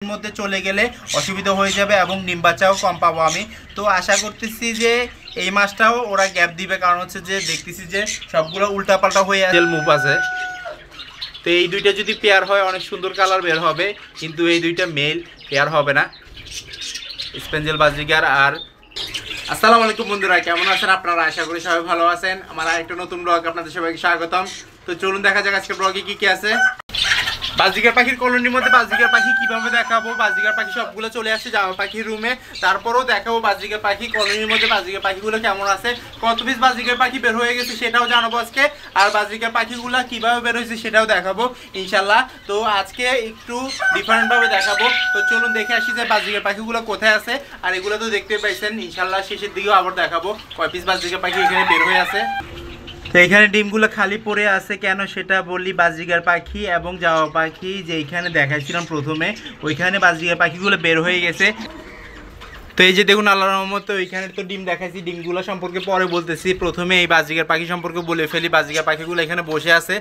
মধ্যে চলে গেলে অসুবিধা হয়ে যাবে এবং ডিম বাচ্চাও কম পাবো আমি। তো আশা করতেছি যে এই মাসটাও ওরা গ্যাপ দিবে, কারণ হচ্ছে যে দেখতেছি যে সবগুলো উল্টাপাল্টা হয়ে আছে, মুভ আছে। তো এই দুইটা যদি পেয়ার হয় অনেক সুন্দর কালার বের হবে, কিন্তু এই দুইটা মেল পেয়ার হবে না, স্পেঞ্জেল বাজিগার। আর আসসালামু আলাইকুম বন্ধুরা, কেমন আছেন আপনারা? আশা করি সবাই ভালো আছেন। আমার আরেকটা নতুন ব্লগ আপনাদের সবাইকে স্বাগতম। তো চলুন দেখা যাক আজকে ব্লগে কি কি আছে। বাজিগার পাখির কলোনির মধ্যে বাজিগার পাখি কিভাবে দেখাবো। বাজিগার পাখি সবগুলো চলে আসছে জামা পাখির রুমে, তারপরেও দেখাবো বাজিগার পাখি কলোনির মধ্যে বাজিগার পাখিগুলো কেমন আছে, কত পিস বাজিগার পাখি বের হয়ে গেছে সেটাও জানাবো আজকে, আর বাজিগার পাখিগুলো কিভাবে বের হয়েছে সেটাও দেখাবো ইনশাল্লাহ। তো আজকে একটু ডিফারেন্ট ভাবে দেখাবো। তো চলুন দেখে আসি যে বাজিগার পাখিগুলো কোথায় আছে। আর এগুলো তো দেখতে পাইছেন, ইনশাল্লাহ শেষের দিকেও আবার দেখাবো কয় পিস বাজিগার পাখি এখানে বের হয়ে আছে। তো এখানে ডিমগুলো খালি পড়ে আছে কেন সেটা বলি। বাজিগার পাখি এবং জাওয়া পাখি যে এইখানে দেখাইছিলাম প্রথমে, ওইখানে বাজিগার পাখিগুলো বের হয়ে গেছে। তো এই যে দেখুন আল্লাহর রহমতে ওইখানে তো ডিম দেখাইছি, ডিমগুলো সম্পর্কে পরে বলতেছি। প্রথমে এই বাজিগার পাখি সম্পর্কে বলে ফেলি। বাজিগার পাখিগুলো এখানে বসে আছে,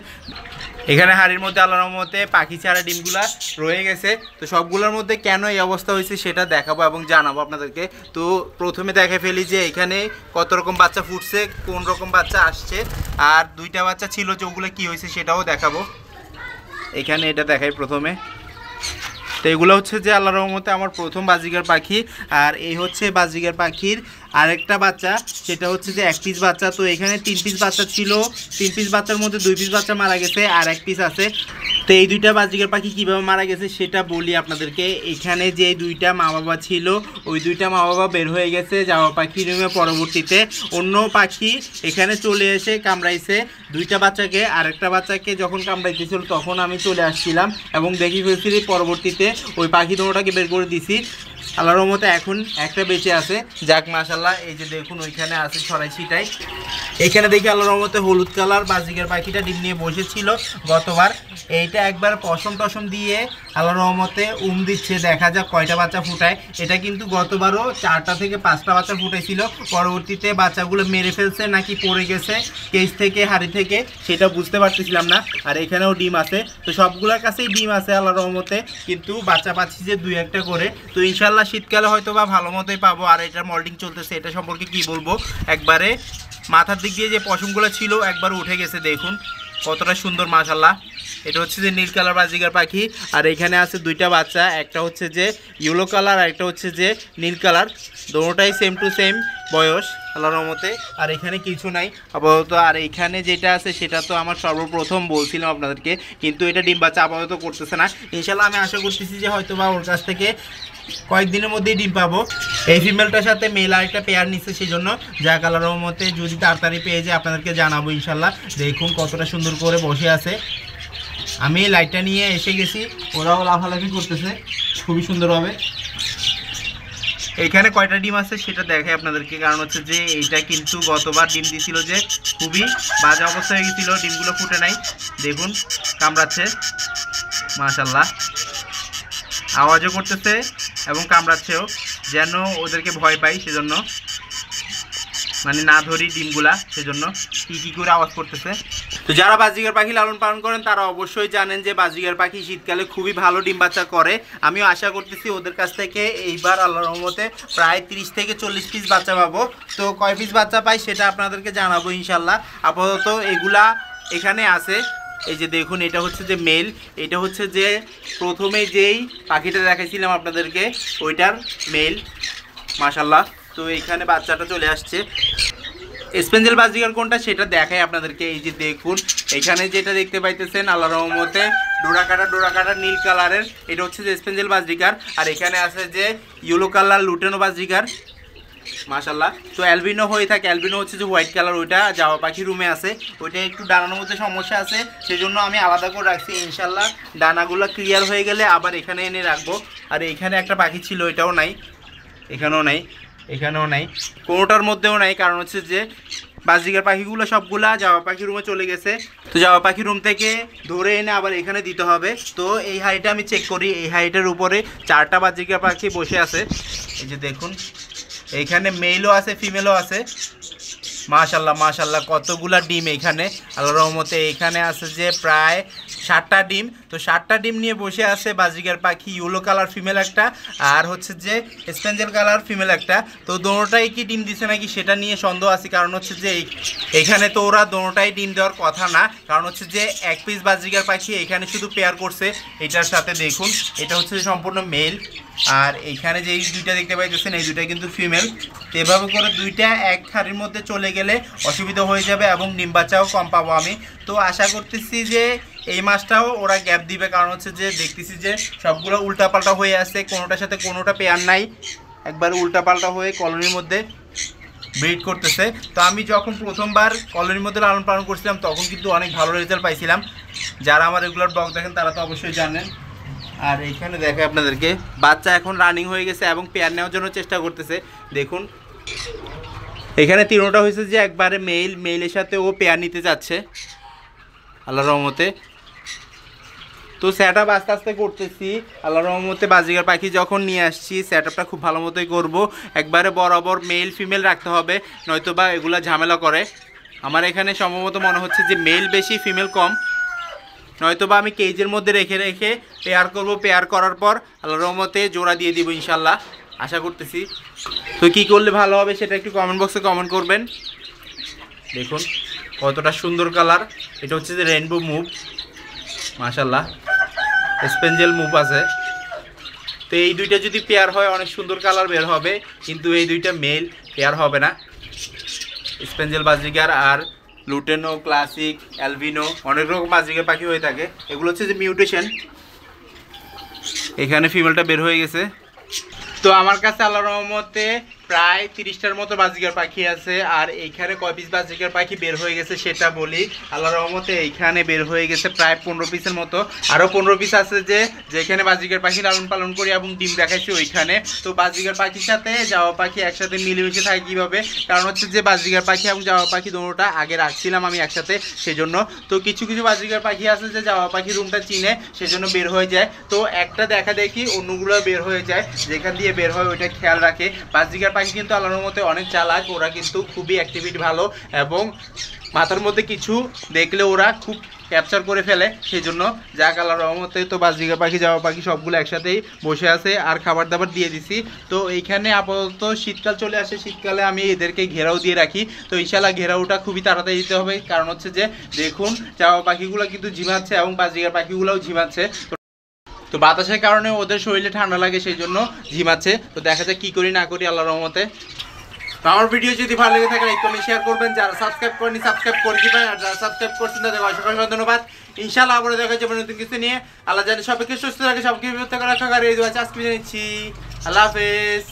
এখানে হাড়ির মধ্যে আল্লাহর রহমতে পাখি ছাড়া ডিমগুলা রয়ে গেছে। তো সবগুলোর মধ্যে কেন এই অবস্থা হয়েছে সেটা দেখাবো এবং জানাবো আপনাদেরকে। তো প্রথমে দেখে ফেলি যে এখানে কত রকম বাচ্চা ফুটছে, কোন রকম বাচ্চা আসছে, আর দুইটা বাচ্চা ছিল যে ওগুলো কী হয়েছে সেটাও দেখাবো। এখানে এটা দেখাই প্রথমে। তো এগুলো হচ্ছে যে আল্লাহর রহমতে আমার প্রথম বাজিগার পাখি। আর এই হচ্ছে বাজিগার পাখির আরেকটা বাচ্চা, সেটা হচ্ছে যে 1 পিস বাচ্চা। তো এখানে 3 পিস বাচ্চা ছিল, 3 পিস বাচ্চার মধ্যে 2 পিস বাচ্চা মারা গেছে আর 1 পিস আছে। তো এই দুইটা বাজিগার পাখি কীভাবে মারা গেছে সেটা বলি আপনাদেরকে। এখানে যে দুইটা মা বাবা ছিল, ওই দুইটা মা বাবা বের হয়ে গেছে জাওয়া পাখি রুমে। পরবর্তীতে অন্য পাখি এখানে চলে এসে কামড়াইছে দুইটা বাচ্চাকে। আরেকটা বাচ্চাকে যখন কামড়াইতেছিল তখন আমি চলে আসছিলাম এবং দেখি ফেলছি। পরবর্তীতে ওই পাখি দুটোটাকে বের করে দিছি। আল্লাহর রহমতে এখন একটা বেঁচে আছে, যাক মাশাআল্লাহ। এই যে দেখুন ওইখানে আছে ছড়াই ছিটাই। এখানে দেখি আল্লাহর রহমতে হলুদ কালার বাজিগার পাখিটা ডিম নিয়ে বসেছিল গতবার। এইটা একবার পশম টসম দিয়ে আল্লাহর রহমতে দিচ্ছে, দেখা যাক কয়টা বাচ্চা ফুটায়। এটা কিন্তু গতবারও 4টা থেকে 5টা বাচ্চা ফুটাইছিল। পরবর্তীতে বাচ্চাগুলো মেরে ফেলছে নাকি পড়ে গেছে কেজ থেকে, হাড়ি থেকে, সেটা বুঝতে পারতেছিলাম না। আর এখানেও ডিম আছে। তো সবগুলোর কাছেই ডিম আছে আল্লাহর রহমতে, কিন্তু বাচ্চা পাচ্ছি যে 2-1টা করে। তো ইনশাল্লাহ শীতকালে হয়তো বা ভালো মতোই পাবো। আর এটার মল্টিং চলতেছে, এটা সম্পর্কে কি বলবো। একবারে মাথার দিক দিয়ে যে পশমগুলো ছিল একবার উঠে গেছে, দেখুন কতটা সুন্দর মাশাআল্লাহ। এটা হচ্ছে যে নীল কালার বাজিগার পাখি। আর এখানে আছে দুইটা বাচ্চা, একটা হচ্ছে যে ইয়েলো কালার আর একটা হচ্ছে যে নীল কালার। দুটোটাই সেম টু সেম বয়স আল্লাহর রহমতে। আর এখানে কিছু নাই আপাতত। আর এইখানে যেটা আছে সেটা তো আমার সর্বপ্রথম বলছিলাম আপনাদেরকে, কিন্তু এটা ডিম বাচ্চা আপাতত করতেছে না। ইনশাল্লাহ আমি আশা করতেছি যে হয়তো বা ওর কাছ থেকে কয়েকদিনের মধ্যেই ডিম পাবো। এই ফিমেলটার সাথে মেল আরেকটা পেয়ার নিচ্ছে, সেই জন্য যাক আল্লাহর রহমতে যদি তাড়াতাড়ি পেয়ে যায় আপনাদেরকে জানাবো ইনশাল্লাহ। দেখুন কতটা সুন্দর করে বসে আছে। আমি লাইটটা নিয়ে এসে গেছি, ওরাও লাফালাফি করতেছে খুবই সুন্দরভাবে। এইখানে কয়টা ডিম আছে সেটা দেখাই আপনাদেরকে, কারণ হচ্ছে যে এইটা কিন্তু গতবার ডিম দিছিল যে খুবই বাজে অবস্থা হয়ে গেছিলো, ডিমগুলো ফুটে নাই। দেখুন কামড়াচ্ছে মাশাআল্লাহ, আওয়াজও করতেছে এবং কামড়াচ্ছেও, যেন ওদেরকে ভয় পাই সেজন্য, মানে না ধরি ডিমগুলা, সেজন্য কি করে আওয়াজ করতেছে। তো যারা বাজিগার পাখি লালন পালন করেন তারা অবশ্যই জানেন যে বাজিগার পাখি শীতকালে খুবই ভালো ডিম বাচ্চা করে। আমিও আশা করতেছি ওদের কাছ থেকে এইবার আল্লাহর রহমতে প্রায় 30 থেকে 40 পিস বাচ্চা পাবো। তো কয় পিস বাচ্চা পাই সেটা আপনাদেরকে জানাবো ইনশাল্লাহ। আপাতত এগুলা এখানে আছে। এই যে দেখুন এটা হচ্ছে যে মেল, এটা হচ্ছে যে প্রথমে যেই পাখিটা দেখাইছিলাম আপনাদেরকে ওইটার মেল মাশাআল্লাহ। তো এখানে বাচ্চাটা চলে আসছে। স্পেঞ্জেল বাজিগার কোনটা সেটা দেখাই আপনাদেরকে। এই যে দেখুন এখানে যেটা দেখতে পাইতেছেন আল্লাহর রহমতে ডোরা কাটা নীল কালারের, এটা হচ্ছে যে স্পেঞ্জেল বাজিগার। আর এখানে আছে যে ইয়েলো কালার লুটেনো বাজিগার মাশাআল্লাহ। তো অ্যালবিনো হয়ে থাকে, অ্যালবিনো হচ্ছে যে হোয়াইট কালার, ওইটা জাওয়া পাখি রুমে আছে। ওইটা একটু ডানার মধ্যে সমস্যা আছে, সেজন্য আমি আলাদা করে রাখছি। ইনশাল্লাহ ডানাগুলো ক্লিয়ার হয়ে গেলে আবার এখানে এনে রাখবো। আর এখানে একটা পাখি ছিল, এটাও নাই, এখানেও নাই, এখানেও নাই, কোনোটার মধ্যেও নাই। কারণ হচ্ছে যে বাজিগার পাখিগুলো সবগুলা জাওয়া পাখি রুমে চলে গেছে। তো জাওয়া পাখি রুম থেকে ধরে এনে আবার এখানে দিতে হবে। তো এই হাইটটা আমি চেক করি, এই হাইটের উপরে 4টা বাজিগার পাখি বসে আছে। এই যে দেখুন এইখানে মেলও আছে ফিমেলও আছে। মাশাল্লাহ মাশাল্লাহ কতগুলা ডিম এখানে আল্লাহর রহমতে। এখানে আছে যে প্রায় 7টা ডিম। তো 7টা ডিম নিয়ে বসে আছে বাজিগার পাখি, ইয়েলো কালার ফিমেল একটা আর হচ্ছে যে স্পেঞ্জেল কালার ফিমেল একটা। তো দোনোটাই কি ডিম দিছে নাকি সেটা নিয়ে সন্দেহ আছে, কারণ হচ্ছে যে এখানে তো ওরা দোনোটাই ডিম দেওয়ার কথা না, কারণ হচ্ছে যে এক পিস বাজিগার পাখি এখানে শুধু পেয়ার করছে এটার সাথে। দেখুন এটা হচ্ছে সম্পূর্ণ মেল, আর এইখানে যে এই দুইটা দেখতে পাইতেছেন এই দুইটা কিন্তু ফিমেল। তো এভাবে করে দুইটা এক খাড়ির মধ্যে চলে গেলে অসুবিধা হয়ে যাবে এবং ডিম বাচ্চাও কম পাবো আমি। তো আশা করতেছি যে এই মাসটাও ওরা গ্যাপ দিবে, কারণ হচ্ছে যে দেখতেছি যে সবগুলো উল্টাপাল্টা হয়ে আছে, কোনোটার সাথে কোনোটা পেয়ার নাই, একবার উল্টাপাল্টা হয়ে কলোনির মধ্যে ব্রিড করতেছে। তো আমি যখন প্রথমবার কলোনির মধ্যে লালন পালন করছিলাম তখন কিন্তু অনেক ভালো রেজাল্ট পাইছিলাম। যারা আমার রেগুলার ব্লগ দেখেন তারা তো অবশ্যই জানেন। আর এইখানে দেখে আপনাদেরকে বাচ্চা এখন রানিং হয়ে গেছে এবং পেয়ার নেওয়ার জন্য চেষ্টা করতেছে। দেখুন এখানে তিনোটা হয়েছে যে একবারে মেইলের সাথে ও পেয়ার নিতে যাচ্ছে আল্লাহর রহমতে। তো সেট আপ আস্তে আস্তে করতেছি আল্লাহর রহমতে। বাজিগার পাখি যখন নিয়ে আসছি সেট আপটা খুব ভালো মতোই করবো, একবারে বরাবর মেল ফিমেল রাখতে হবে, নয়তো বা এগুলা ঝামেলা করে। আমার এখানে সম্ভবত মনে হচ্ছে যে মেল বেশি ফিমেল কম, নয়তো বা আমি কেজের মধ্যে রেখে রেখে পেয়ার করব। পেয়ার করার পর আল্লাহর রহমতে জোড়া দিয়ে দিব ইনশাল্লাহ, আশা করতেছি। তো কি করলে ভালো হবে সেটা একটু কমেন্ট বক্সে কমেন্ট করবেন। দেখুন কতটা সুন্দর কালার, এটা হচ্ছে যে রেইনবো মুভ, মাশাল্লাহ স্পেঞ্জেল মুভ আছে। তো এই দুইটা যদি পেয়ার হয় অনেক সুন্দর কালার বের হবে, কিন্তু এই দুইটা মেল পেয়ার হবে না। স্পেঞ্জেল বাজিগার আর লুটেনো, ক্লাসিক, অ্যালবিনো অনেক রকম বাজিগার পাখি হয়ে থাকে। এগুলো হচ্ছে যে মিউটেশন। এখানে ফিমেলটা বের হয়ে গেছে। তো আমার কাছে আল্লাহর রহমতে প্রায় 30টার মতো বাজিগার পাখি আছে। আর এইখানে কয় পিস বাজিগার পাখি বের হয়ে গেছে সেটা বলি। আল্লাহর রহমতে এইখানে বের হয়ে গেছে প্রায় 15 পিসের মতো। আরও 15 পিস আছে যেখানে বাজিগার পাখি লালন পালন করি এবং ডিম দেখাচ্ছি ওইখানে। তো বাজিগার পাখির সাথে জাওয়া পাখি একসাথে মিলেমিশে থাকে কীভাবে, কারণ হচ্ছে যে বাজিগার পাখি এবং জাওয়া পাখি দুটোটা আগে রাখছিলাম আমি একসাথে, সেজন্য। তো কিছু কিছু বাজিগার পাখি আছে যে জাওয়া পাখি রুমটা চিনে সেজন্য বের হয়ে যায়। তো একটা দেখা দেখি অন্যগুলো বের হয়ে যায়, যেখান দিয়ে বের হয় ওইটা খেয়াল রাখে। বাজিগার পাখি কিন্তু আল্লাহর মতে অনেক চালাক, ওরা কিন্তু খুবই অ্যাক্টিভিটি ভালো এবং মাথার মধ্যে কিছু দেখলে ওরা খুব ক্যাপচার করে ফেলে, সেই জন্য যাক আল্লাহর রহমতে। তো বাজিগার পাখি জাওয়া পাখি সবগুলো একসাথেই বসে আছে আর খাবার দাবার দিয়ে দিছি। তো এইখানে আপাতত শীতকাল চলে আসে, শীতকালে আমি এদেরকে ঘেরাও দিয়ে রাখি। তো ইনশাল্লাহ ঘেরাওটা খুবই তাড়াতাড়ি দিতে হবে, কারণ হচ্ছে যে দেখুন জাওয়া পাখিগুলো কিন্তু ঝিমাচ্ছে এবং বাজিগার পাখিগুলোও ঝিমাচ্ছে। তো বাতাসের কারণে ওদের শরীরে ঠান্ডা লাগে, সেই জন্য ঝিমাচ্ছে। তো দেখা যায় কী করি না করি আল্লাহর রহমতে। তো আমার ভিডিও যদি ভালো লেগে থাকে লাইক কমেন্ট শেয়ার করবেন, যারা সাবস্ক্রাইব করেনি সাবস্ক্রাইব করে দিবেন, আর যারা সাবস্ক্রাইব করছেন তাদের অসংখ্য ধন্যবাদ। ইনশাআল্লাহ আবার দেখা যাবে নতুন কিছু নিয়ে। আল্লাহ জানে সবাইকে সুস্থ রাখে, সবকে বিপদ থেকে রক্ষা করে। এই দোয়া আজকে জানাচ্ছি। আল্লাহ হাফেজ।